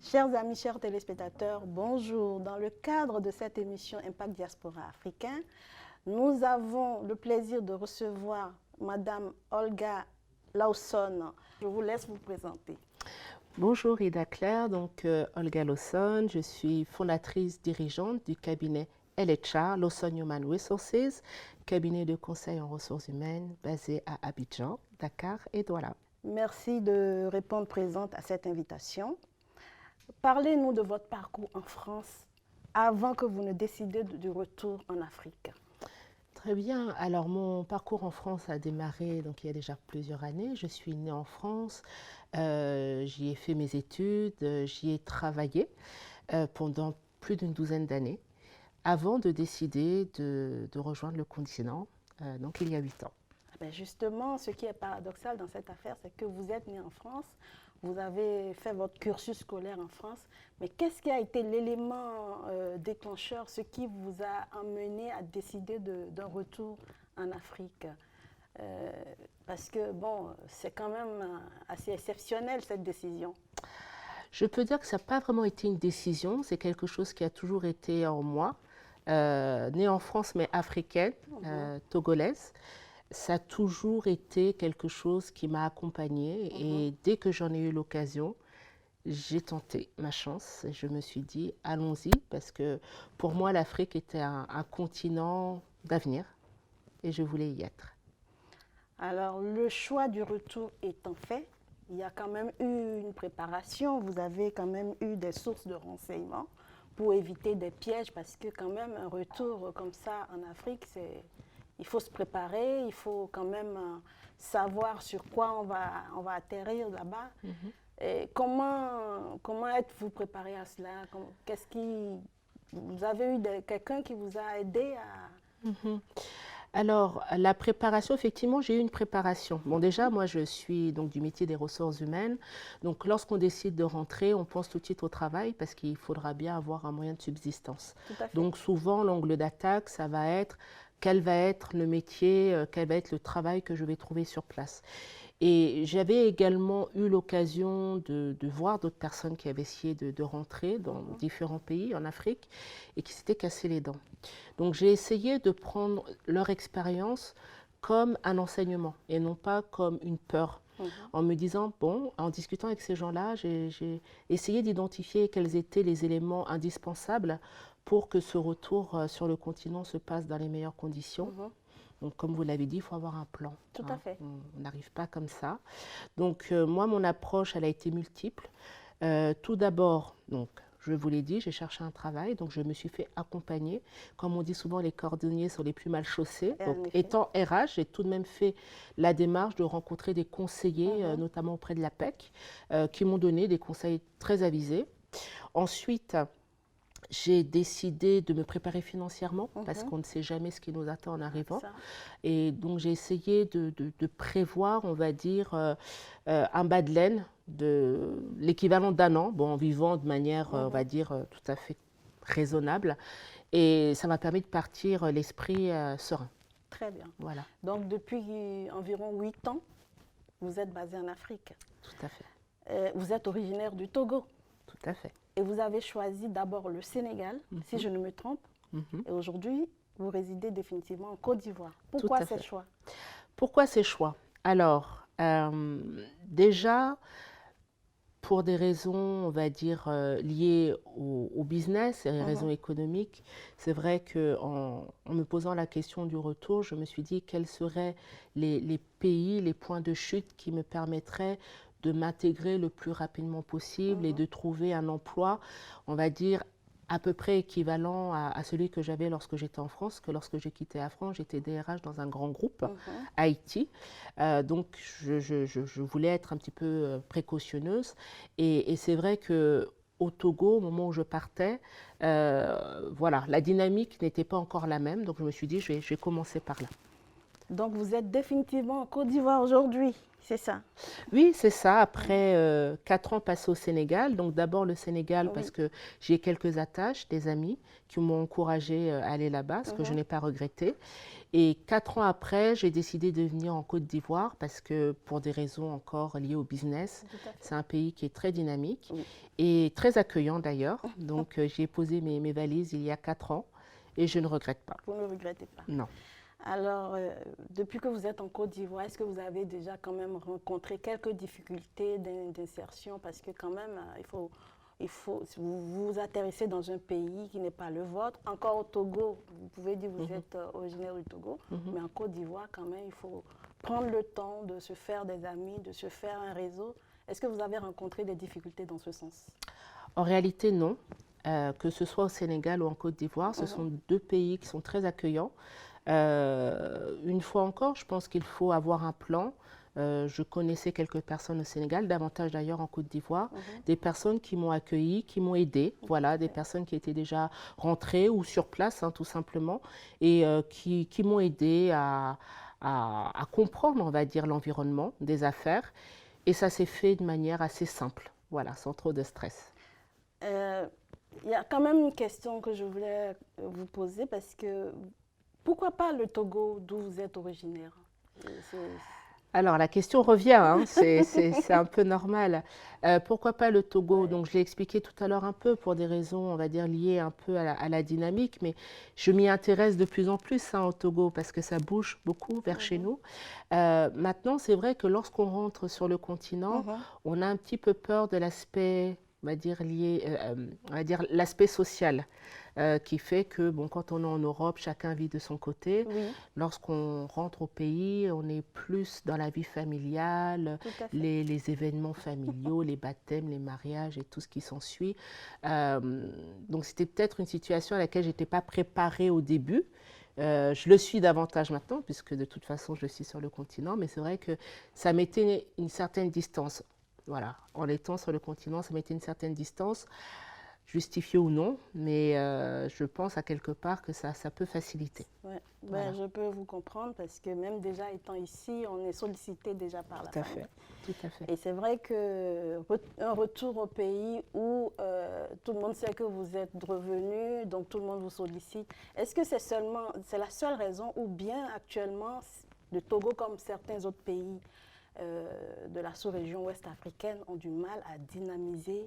Chers amis, chers téléspectateurs, bonjour. Dans le cadre de cette émission Impact Diaspora Africain, nous avons le plaisir de recevoir Madame Olga Lawson. Je vous laisse vous présenter. Bonjour Ida Claire, Olga Lawson, je suis fondatrice dirigeante du cabinet LHR, Lawson Human Resources, cabinet de conseil en ressources humaines basé à Abidjan, Dakar et Douala. Merci de répondre présente à cette invitation. Parlez-nous de votre parcours en France avant que vous ne décidiez du retour en Afrique. Très bien. Alors, mon parcours en France a démarré il y a déjà plusieurs années. Je suis née en France, j'y ai fait mes études, j'y ai travaillé pendant plus d'une douzaine d'années avant de décider de rejoindre le continent, il y a 8 ans. Justement, ce qui est paradoxal dans cette affaire, c'est que vous êtes né en France, vous avez fait votre cursus scolaire en France, mais qu'est-ce qui a été l'élément déclencheur, ce qui vous a amené à décider d'un retour en Afrique? Parce que, bon, c'est quand même assez exceptionnel cette décision. Je peux dire que ça n'a pas vraiment été une décision, c'est quelque chose qui a toujours été en moi, née en France mais africaine, togolaise. Ça a toujours été quelque chose qui m'a accompagnée et dès que j'en ai eu l'occasion, j'ai tenté ma chance et je me suis dit allons-y parce que pour moi l'Afrique était un continent d'avenir et je voulais y être. Alors le choix du retour étant fait, il y a quand même eu une préparation, vous avez quand même eu des sources de renseignements pour éviter des pièges parce que quand même un retour comme ça en Afrique, il faut se préparer, il faut quand même savoir sur quoi on va atterrir là-bas. Et comment êtes-vous préparé à cela? Vous avez eu quelqu'un qui vous a aidé à... Alors, la préparation, effectivement, j'ai eu une préparation. Bon, déjà, moi, je suis du métier des ressources humaines. Donc, lorsqu'on décide de rentrer, on pense tout de suite au travail parce qu'il faudra bien avoir un moyen de subsistance. Donc, souvent, l'angle d'attaque, ça va être quel va être le métier, quel va être le travail que je vais trouver sur place. Et j'avais également eu l'occasion de voir d'autres personnes qui avaient essayé de rentrer dans différents pays en Afrique et qui s'étaient cassé les dents. Donc j'ai essayé de prendre leur expérience comme un enseignement et non pas comme une peur. En me disant, bon, en discutant avec ces gens-là, j'ai essayé d'identifier quels étaient les éléments indispensables pour que ce retour sur le continent se passe dans les meilleures conditions. Donc, comme vous l'avez dit, il faut avoir un plan. Tout à fait. On n'arrive pas comme ça. Donc, moi, mon approche, elle a été multiple. Tout d'abord, je vous l'ai dit, j'ai cherché un travail, donc je me suis fait accompagner. Comme on dit souvent, les cordonniers sont les plus mal chaussés. Donc, étant RH, j'ai tout de même fait la démarche de rencontrer des conseillers, notamment auprès de l'APEC, qui m'ont donné des conseils très avisés. Ensuite, j'ai décidé de me préparer financièrement parce qu'on ne sait jamais ce qui nous attend en arrivant. Et donc, j'ai essayé de prévoir, on va dire, un bas de laine de l'équivalent d'un an, en vivant de manière, on va dire, tout à fait raisonnable. Et ça m'a permis de partir l'esprit serein. Très bien. Voilà. Donc, depuis environ 8 ans, vous êtes basé en Afrique. Tout à fait. Vous êtes originaire du Togo. Tout à fait. Et vous avez choisi d'abord le Sénégal, si je ne me trompe. Et aujourd'hui, vous résidez définitivement en Côte d'Ivoire. Pourquoi ces choix? Pourquoi ces choix? Alors, déjà, pour des raisons, on va dire, liées au business et raisons économiques, c'est vrai qu'en me posant la question du retour, je me suis dit quels seraient les pays, les points de chute qui me permettraient de m'intégrer le plus rapidement possible et de trouver un emploi, on va dire, à peu près équivalent à celui que j'avais lorsque j'étais en France, que lorsque j'ai quitté la France, j'étais DRH dans un grand groupe, Haïti. Donc, je voulais être un petit peu précautionneuse. Et c'est vrai qu'au Togo, au moment où je partais, voilà, la dynamique n'était pas encore la même. Donc, je me suis dit, je vais commencer par là. Donc, vous êtes définitivement en Côte d'Ivoire aujourd'hui, c'est ça? Oui, c'est ça. Après 4 ans passés au Sénégal, donc d'abord le Sénégal parce Oui. que j'ai quelques attaches, des amis qui m'ont encouragé à aller là-bas, ce que je n'ai pas regretté. Et 4 ans après, j'ai décidé de venir en Côte d'Ivoire parce que pour des raisons encore liées au business, Tout à fait. c'est un pays qui est très dynamique Oui. et très accueillant d'ailleurs. Donc j'ai posé mes valises il y a 4 ans et je ne regrette pas. Vous ne regrettez pas. Non. Alors, depuis que vous êtes en Côte d'Ivoire, est-ce que vous avez déjà quand même rencontré quelques difficultés d'insertion? Parce que quand même, si vous atterrissez dans un pays qui n'est pas le vôtre. Encore au Togo, vous pouvez dire que vous êtes originaire du Togo, mais en Côte d'Ivoire, quand même, il faut prendre le temps de se faire des amis, de se faire un réseau. Est-ce que vous avez rencontré des difficultés dans ce sens? En réalité, non. Que ce soit au Sénégal ou en Côte d'Ivoire, ce sont 2 pays qui sont très accueillants. Une fois encore, je pense qu'il faut avoir un plan. Je connaissais quelques personnes au Sénégal, davantage d'ailleurs en Côte d'Ivoire, des personnes qui m'ont accueilli, qui m'ont aidé, voilà, des personnes qui étaient déjà rentrées ou sur place, hein, tout simplement, et qui m'ont aidé à comprendre, on va dire, l'environnement des affaires. Et ça s'est fait de manière assez simple, voilà, sans trop de stress. Il y a quand même une question que je voulais vous poser parce que pourquoi pas le Togo d'où vous êtes originaire? Alors, la question revient, hein, c'est un peu normal. Pourquoi pas le Togo? Donc, je l'ai expliqué tout à l'heure un peu pour des raisons, on va dire, liées un peu à la dynamique, mais je m'y intéresse de plus en plus hein, au Togo parce que ça bouge beaucoup vers chez nous. Maintenant, c'est vrai que lorsqu'on rentre sur le continent, on a un petit peu peur de l'aspect, on va dire, on va dire l'aspect social. Qui fait que bon, quand on est en Europe, chacun vit de son côté. Oui. Lorsqu'on rentre au pays, on est plus dans la vie familiale, les événements familiaux, les baptêmes, les mariages et tout ce qui s'ensuit. Donc c'était peut-être une situation à laquelle je n'étais pas préparée au début. Je le suis davantage maintenant, puisque de toute façon, je suis sur le continent, mais c'est vrai que ça mettait une certaine distance. Voilà, en étant sur le continent, ça mettait une certaine distance. Justifié ou non, mais je pense à quelque part que ça peut faciliter. Ouais. Voilà. Je peux vous comprendre parce que même déjà étant ici, on est sollicité déjà par la famille. Tout à fait. Et c'est vrai qu'un retour au pays où tout le monde sait que vous êtes revenu, donc tout le monde vous sollicite, est-ce que c'est la seule raison ou bien actuellement, le Togo comme certains autres pays de la sous-région ouest africaine ont du mal à dynamiser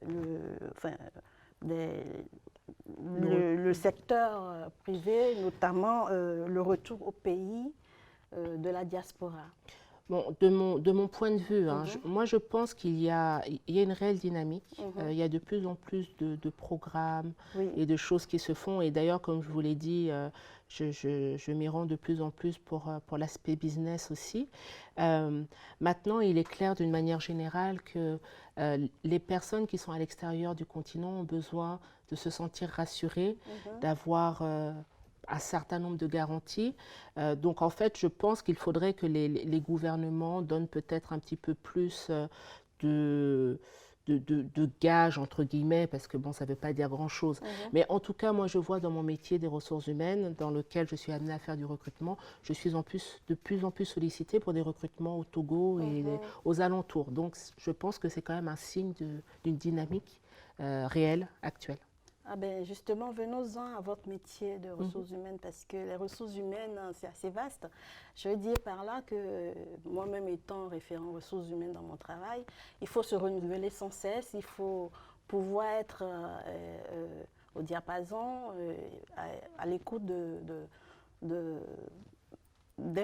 le secteur privé, notamment le retour au pays de la diaspora? Bon, de mon point de vue, hein, moi je pense qu'il y a une réelle dynamique. Il y a de plus en plus de programmes et de choses qui se font. Et d'ailleurs, comme je vous l'ai dit, je m'y rends de plus en plus pour l'aspect business aussi. Maintenant, il est clair d'une manière générale que les personnes qui sont à l'extérieur du continent ont besoin de se sentir rassurées, d'avoir un certain nombre de garanties. Donc en fait, je pense qu'il faudrait que les gouvernements donnent peut-être un petit peu plus de gages, entre guillemets, parce que bon, ça ne veut pas dire grand-chose. Mais en tout cas, moi, je vois dans mon métier des ressources humaines, dans lequel je suis amenée à faire du recrutement, je suis de plus en plus sollicitée pour des recrutements au Togo et aux alentours. Donc, je pense que c'est quand même un signe d'une dynamique réelle, actuelle. Ah ben justement, venons-en à votre métier de ressources humaines, parce que les ressources humaines, c'est assez vaste. Je veux dire par là que moi-même étant référent ressources humaines dans mon travail, il faut se renouveler sans cesse, il faut pouvoir être au diapason, à l'écoute des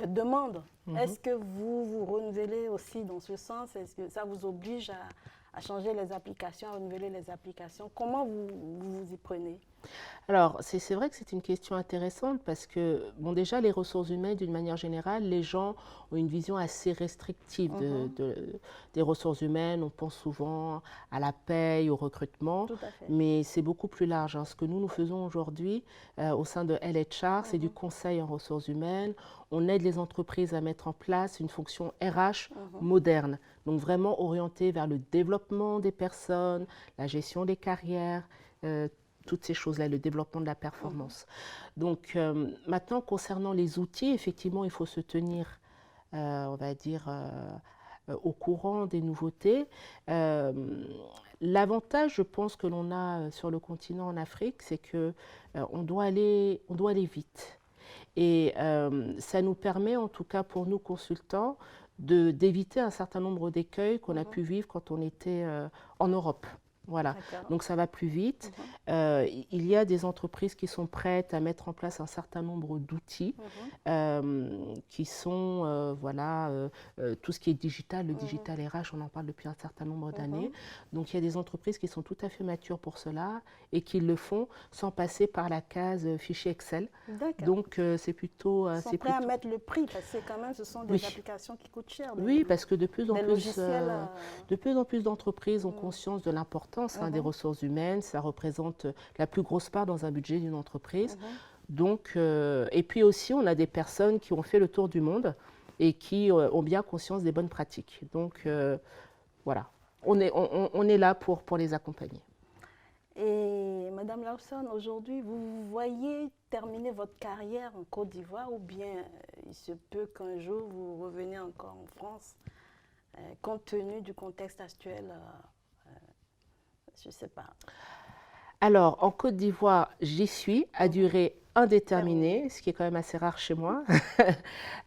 demandes. Est-ce que vous vous renouvelez aussi dans ce sens? Est-ce que ça vous oblige à changer les applications, à renouveler les applications? Comment vous y prenez? Alors, c'est vrai que c'est une question intéressante parce que, bon, déjà, les ressources humaines, d'une manière générale, les gens ont une vision assez restrictive des ressources humaines. On pense souvent à la paye, au recrutement, mais c'est beaucoup plus large. Hein. Ce que nous faisons aujourd'hui au sein de LHR, c'est du conseil en ressources humaines. On aide les entreprises à mettre en place une fonction RH moderne, donc vraiment orientée vers le développement des personnes, la gestion des carrières, toutes ces choses-là, le développement de la performance. Donc maintenant, concernant les outils, effectivement, il faut se tenir, on va dire, au courant des nouveautés. L'avantage, je pense, que l'on a sur le continent en Afrique, c'est que on doit aller vite. Et ça nous permet, en tout cas pour nous consultants, d'éviter un certain nombre d'écueils qu'on a pu vivre quand on était en Europe. Voilà, donc ça va plus vite. Il y a des entreprises qui sont prêtes à mettre en place un certain nombre d'outils qui sont, voilà, tout ce qui est digital, le digital RH, on en parle depuis un certain nombre d'années. Donc il y a des entreprises qui sont tout à fait matures pour cela et qui le font sans passer par la case fichier Excel. Donc c'est plutôt... Ils sont prêts à mettre le prix parce que quand même ce sont des applications qui coûtent cher. Oui, parce que de plus en plus d'entreprises ont conscience de l'importance des ressources humaines, ça représente la plus grosse part dans un budget d'une entreprise. Donc, et puis aussi, on a des personnes qui ont fait le tour du monde et qui ont bien conscience des bonnes pratiques. Donc, voilà, on est là pour les accompagner. Et Madame Lawson, aujourd'hui, vous voyez terminer votre carrière en Côte d'Ivoire ou bien il se peut qu'un jour vous reveniez encore en France, compte tenu du contexte actuel? Je ne sais pas. Alors, en Côte d'Ivoire, j'y suis à durée indéterminée, ce qui est quand même assez rare chez moi.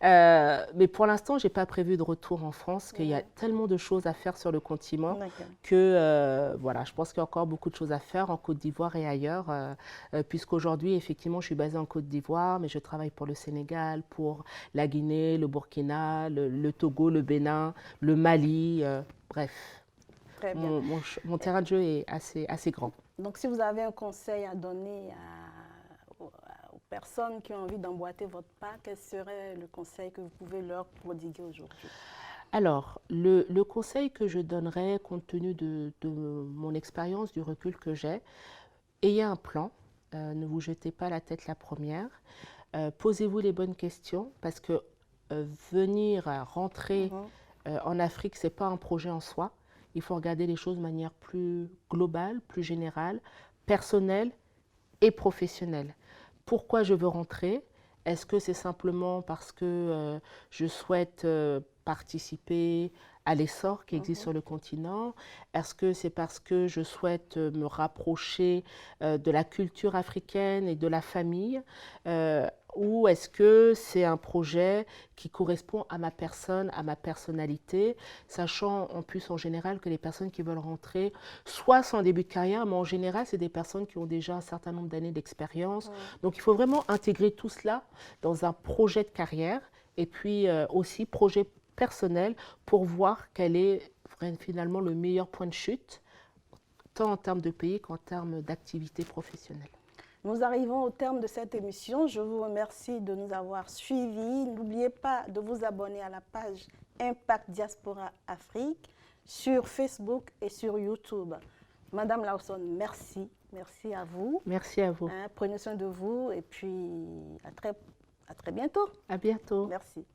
Mais pour l'instant, je n'ai pas prévu de retour en France, qu'il y a tellement de choses à faire sur le continent que voilà, je pense qu'il y a encore beaucoup de choses à faire en Côte d'Ivoire et ailleurs, puisqu'aujourd'hui, effectivement, je suis basée en Côte d'Ivoire, mais je travaille pour le Sénégal, pour la Guinée, le Burkina, le Togo, le Bénin, le Mali, bref. Mon terrain de jeu est assez grand. Donc, si vous avez un conseil à donner aux personnes qui ont envie d'emboîter votre pas, quel serait le conseil que vous pouvez leur prodiguer aujourd'hui? Alors, le conseil que je donnerais, compte tenu de mon expérience, du recul que j'ai, ayez un plan, ne vous jetez pas la tête la première, posez-vous les bonnes questions, parce que rentrer en Afrique, ce n'est pas un projet en soi. Il faut regarder les choses de manière plus globale, plus générale, personnelle et professionnelle. Pourquoi je veux rentrer? Est-ce que c'est simplement parce que je souhaite participer à l'essor qui existe sur le continent? Est-ce que c'est parce que je souhaite me rapprocher de la culture africaine et de la famille? Ou est-ce que c'est un projet qui correspond à ma personne, à ma personnalité, sachant en plus en général que les personnes qui veulent rentrer, soit sont en début de carrière, mais en général, c'est des personnes qui ont déjà un certain nombre d'années d'expérience. Donc, il faut vraiment intégrer tout cela dans un projet de carrière et puis aussi projet personnel pour voir quel est finalement le meilleur point de chute, tant en termes de pays qu'en termes d'activité professionnelle. Nous arrivons au terme de cette émission. Je vous remercie de nous avoir suivis. N'oubliez pas de vous abonner à la page Impact Diaspora Afrique sur Facebook et sur YouTube. Madame Lawson, merci. Merci à vous. Merci à vous. Prenez soin de vous et puis à très bientôt. À bientôt. Merci.